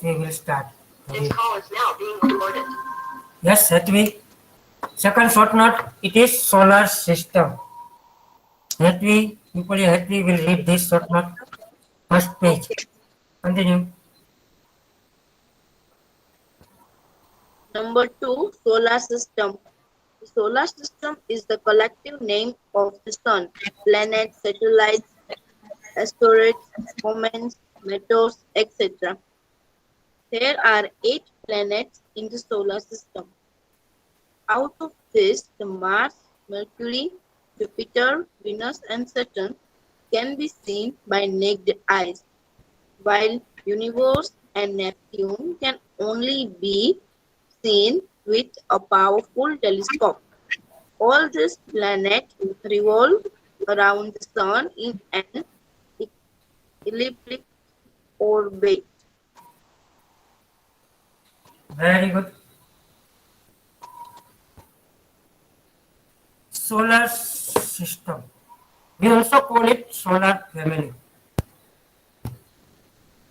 we will start. This call is now being recorded. Yes, Satvi. Second short note, it is solar system. Satvi, equally Satvi will read this short note, first page. Continue. Number two, solar system. The solar system is the collective name of the sun, planets, satellites, asteroids, comets, meteors, etc. There are 8 planets in the solar system. Out of this, the Mars, Mercury, Jupiter, Venus, and Saturn can be seen by naked eyes, while Universe and Neptune can only be seen with a powerful telescope. All these planets revolve around the Sun in an elliptic orbit. Very good. Solar system. We also call it solar family.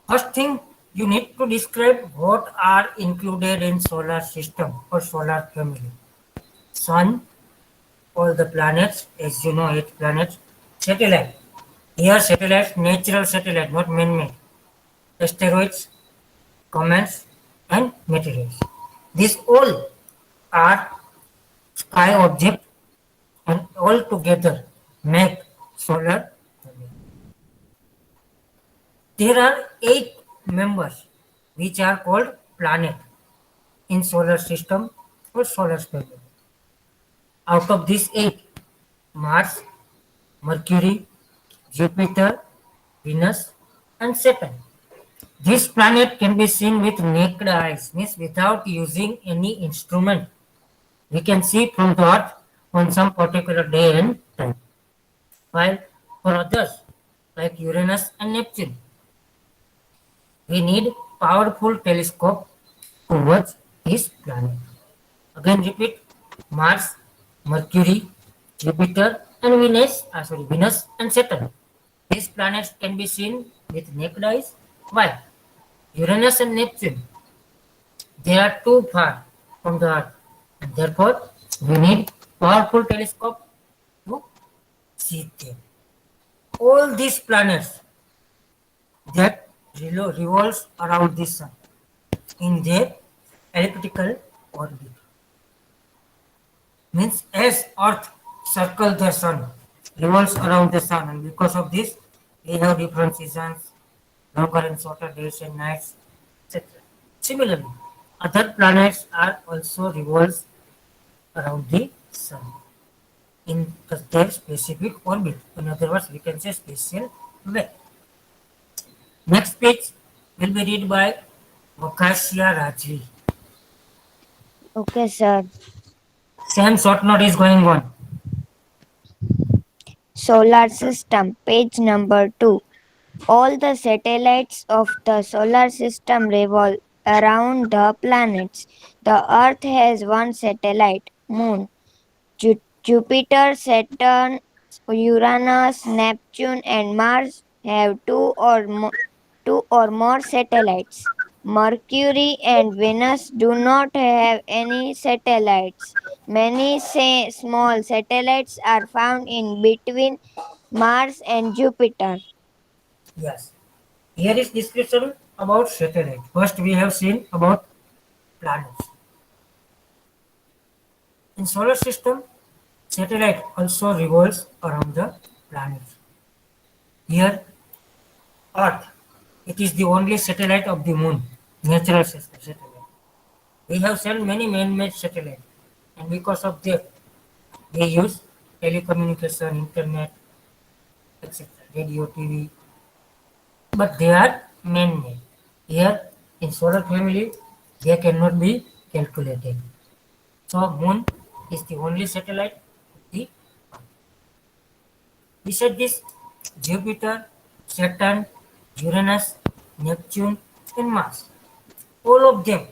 First thing, you need to describe what are included in solar system or solar family. Sun, all the planets, as you know, 8 planets. Satellite. Here satellites, natural satellite, not man-made. Asteroids, comets, and meteors. These all are sky objects and all together make solar family. There are 8 members which are called planet in solar system or solar family. Out of these 8, Mars, Mercury, Jupiter, Venus, and Saturn. This planet can be seen with naked eyes, means without using any instrument. We can see from the Earth on some particular day and time. While for others, like Uranus and Neptune, we need powerful telescope to watch this planet. Again repeat, Mars, Mercury, Jupiter, and Venus and Saturn. These planets can be seen with naked eyes, while Uranus and Neptune, they are too far from the Earth, and therefore we need powerful telescope to see them. All these planets that revolves around the sun in their elliptical orbit. Means as Earth circles the sun, revolves around the sun, and because of this, we have different seasons, longer and shorter days and nights, etc. Similarly, other planets are also revolves around the sun in their specific orbit. In other words, we can say spatial way. Next page will be read by Vakasya Rajvi. Okay, sir. Same short note is going on. Solar system, page number 2. All the satellites of the solar system revolve around the planets. The Earth has one satellite, Moon. Jupiter, Saturn, Uranus, Neptune, and Mars have two or more satellites. Mercury and Venus do not have any satellites. Many small satellites are found in between Mars and Jupiter. Yes. Here is description about satellite. First we have seen about planets. In solar system, satellite also revolves around the planets. Here, Earth, it is the only satellite of the moon, natural satellite. We have sent many man-made satellites, and because of that, they use telecommunication, internet, etc., radio, TV, but they are man-made. Here, in solar family, they cannot be calculated. So, moon is the only satellite of the Besides this, Jupiter, Saturn, Uranus, Neptune, and Mars. All of them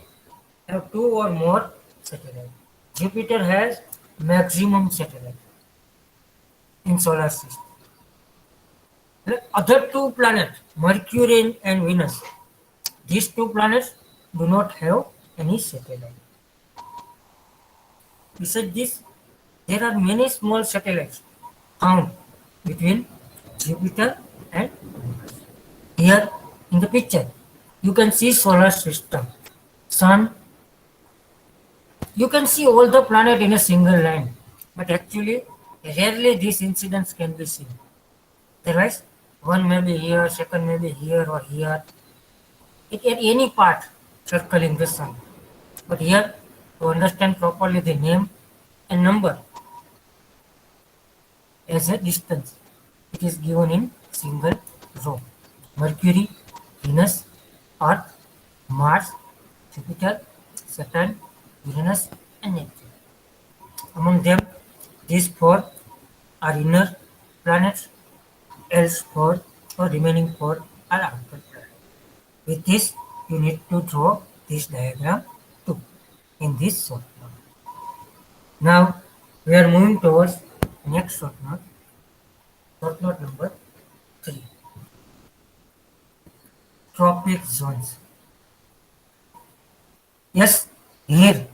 have 2 or more satellites. Jupiter has maximum satellite in solar system. The other 2 planets, Mercury and Venus, These two planets do not have any satellite. Besides this, there are many small satellites found between Jupiter and Mars. Here in the picture, you can see solar system, sun. You can see all the planet in a single line, but actually, rarely these incidents can be seen. Otherwise, one may be here, second may be here or here, at any part circling the sun. But here, to understand properly the name and number as a distance, it is given in single row. Mercury, Venus, Earth, Mars, Jupiter, Saturn, Uranus, and Neptune. Among them, these four are inner planets, else four or remaining four are outer planets. With this, you need to draw this diagram too in this short note. Now, we are moving towards next short note number 3. Tropic zones. Yes, here.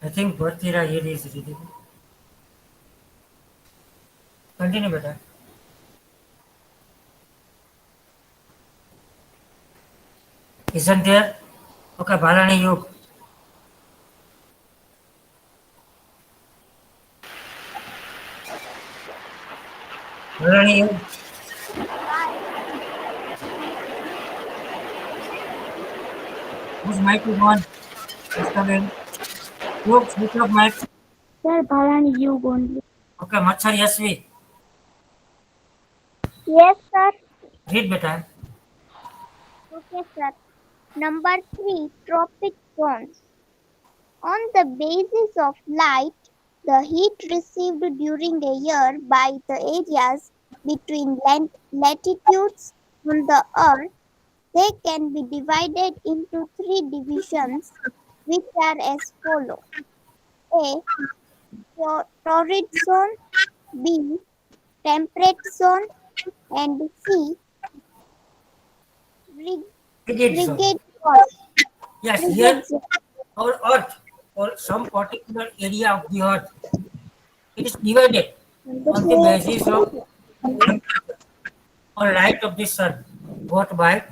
I think Bhartira here is reading. Continue, better. Isn't there? Okay, Bhalani, you. Bhalani, you. Whose mic is on? Just come in. You, switch off mic. Sir, Bhalani, you only. Okay, Machar Yasvi. Yes, sir. Read, better. Okay, sir. Number 3, tropic zones. On the basis of light, the heat received during a year by the areas between latitudes on the earth, they can be divided into 3 divisions, which are as follows: A. Torrid zone, B. Temperate zone, and C. Frigid zone. Frigid zone. Yes, Frigid here zone. our Earth or some particular area of the Earth, it is divided on the basis of or light of the sun, both by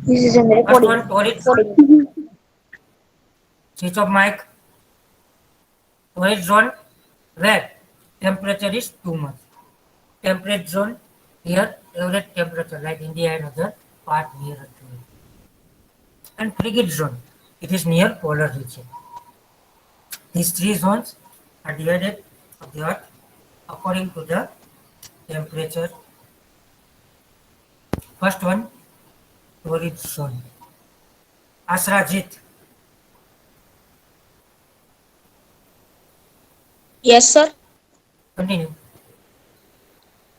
This is in the first recording. one torrid zone. Switch off mic. Torrid zone where temperature is too much. Temperate zone here average temperature like India and other part nearer to it. And frigid zone, it is near polar region. These 3 zones are divided of the Earth according to the temperature. First one, torrid zone. Asrajit, Yes, sir. continue.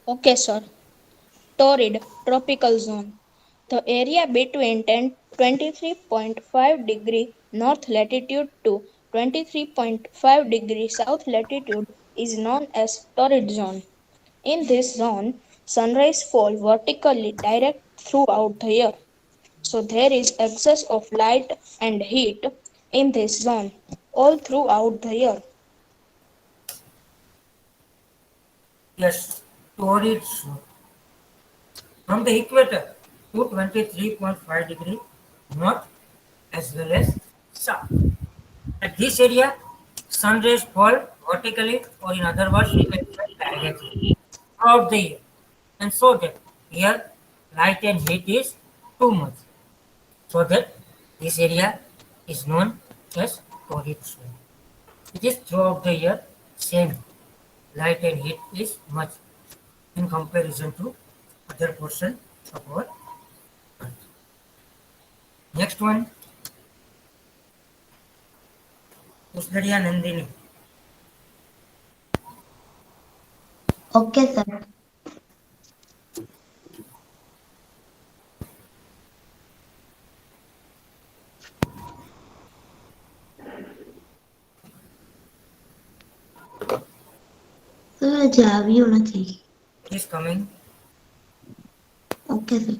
Okay, sir. Torrid, tropical zone. The area between 23.5 degree north latitude to 23.5 degree south latitude is known as torrid zone. In this zone, sunrays fall vertically direct throughout the year. So there is excess of light and heat in this zone all throughout the year. Yes, torrid zone. From the equator to 23.5 degree north as well as south. At this area, sun rays fall vertically or in other words, we can say directly throughout the year. And so that here light and heat is too much. So that this area is known as torrid zone. It is throughout the year same. Light and heat is much in comparison to other portion of our Earth. Next one, Pusdariya Nandini. Okay, sir. Sir હજી આવ્યું નથી. It is coming. Okay, sir.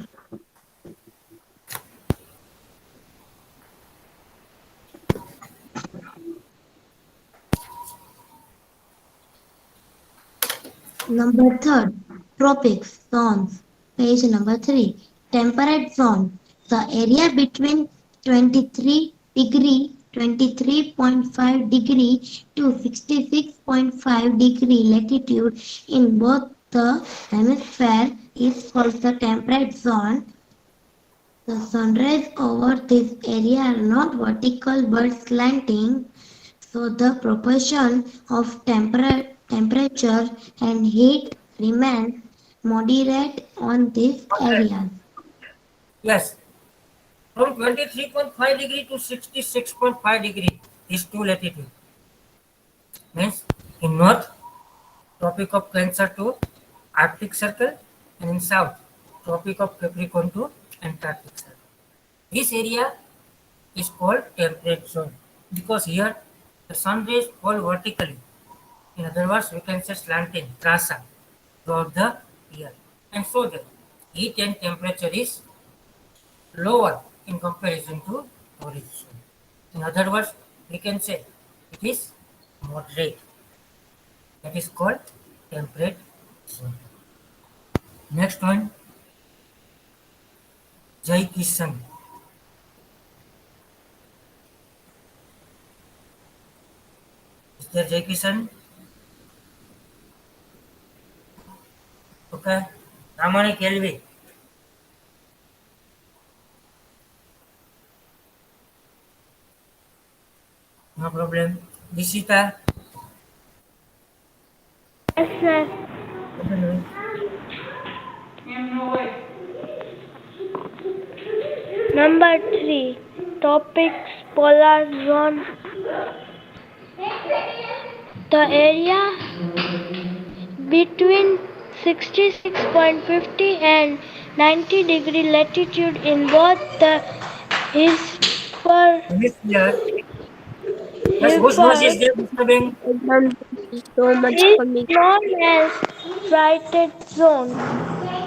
Number third, tropics, zones. Page number 3. Temperate zone. The area between 23.5 degree to 66.5 degree latitude in both the hemisphere is called the temperate zone. The sunrays over this area are not vertical but slanting, so the proportion of temperature and heat remains moderate on these areas. Yes, from 23.5 degree to 66.5 degree is two latitude. Means in north, Tropic of Cancer to Arctic Circle, and in south, Tropic of Capricorn to Antarctic Circle. This area is called temperate zone because here the sun rays fall vertically. In other words, we can say slanting, trasa, throughout the year. And so the heat and temperature is lower in comparison to torrid zone. In other words, we can say it is moderate. That is called temperate zone. Next one, Jai Kishan. Is there Jai Kishan? Okay. Ramani Kelvi. No problem. Dishita. Yes, sir. Continue. Number 3. Topics Polar Zone. The area between 66.50 and 90 degree latitude in both the Hemisphere. Yes, whose noise is there disturbing? is known as frighted zone.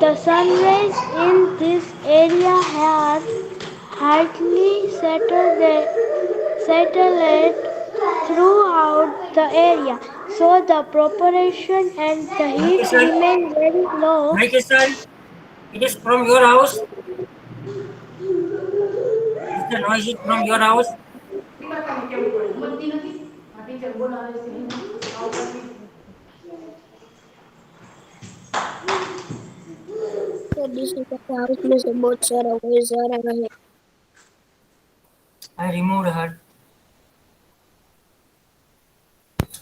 The sun rays in this area are hardly satellite throughout the area, so the proportion and the Jai heat Kishan. remain very low. Jai Kishan. It is from your house. Is the noise is from your house? I removed her.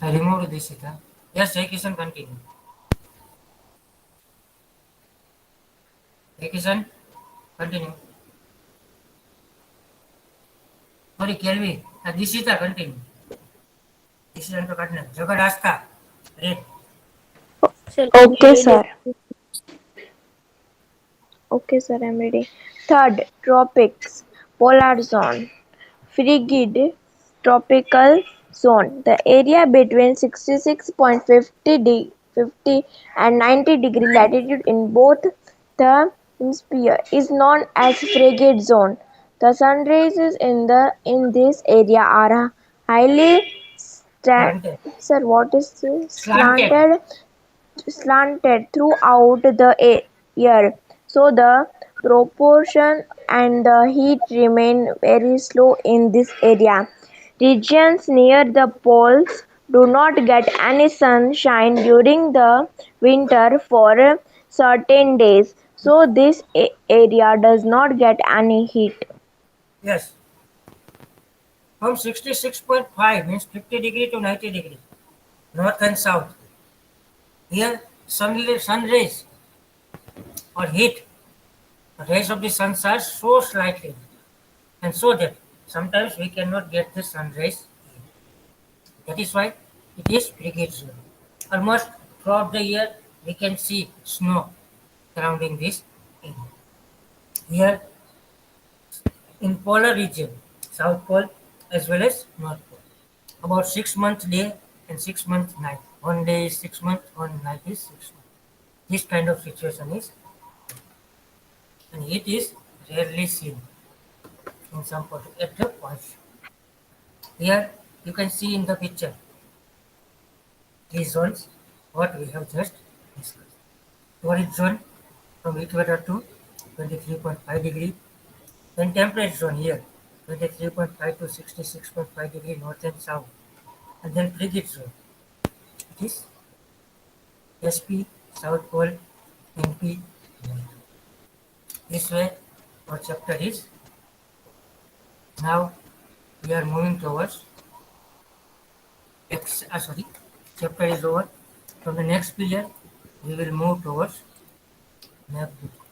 I removed Dishita. Yes, Jai Kishan, continue. Jai Kishan, continue. Sorry, Kelvi. Dishita, continue. Dishita to continue. Jagat Asta. Read. Okay, sir. Okay, sir, I'm ready. Third, tropics, polar zone, frigid tropical zone. The area between 66.50 and 90 degree latitude in both the hemisphere is known as frigid zone. The sun rays in this area are highly Slanted. sir, what is this? Slanted. Slanted throughout the year, so the proportion and the heat remain very slow in this area. Regions near the poles do not get any sunshine during the winter for certain days, so this area does not get any heat. Yes. From 66.5 means 50 degree to 90 degree. North and south. Here, sun rays or heat, rays of the sun are so slightly, and so that sometimes we cannot get the sun rays. That is why it is frigid zone. Almost throughout the year, we can see snow surrounding this area. Here, in polar region, South Pole as well as North Pole, about 6 months day and 6 months night. One day is 6 months, one night is 6 months. This kind of situation is. and it is rarely seen in some particular points. Here you can see in the picture these zones what we have just discussed. Torrid zone from equator to 23.5 degree, then temperate zone here 23.5 to 66.5 degree north and south, and then frigid zone. It is SP, South Pole, NP. This way our chapter is. Now we are moving towards chapter is over. From the next period we will move towards map book.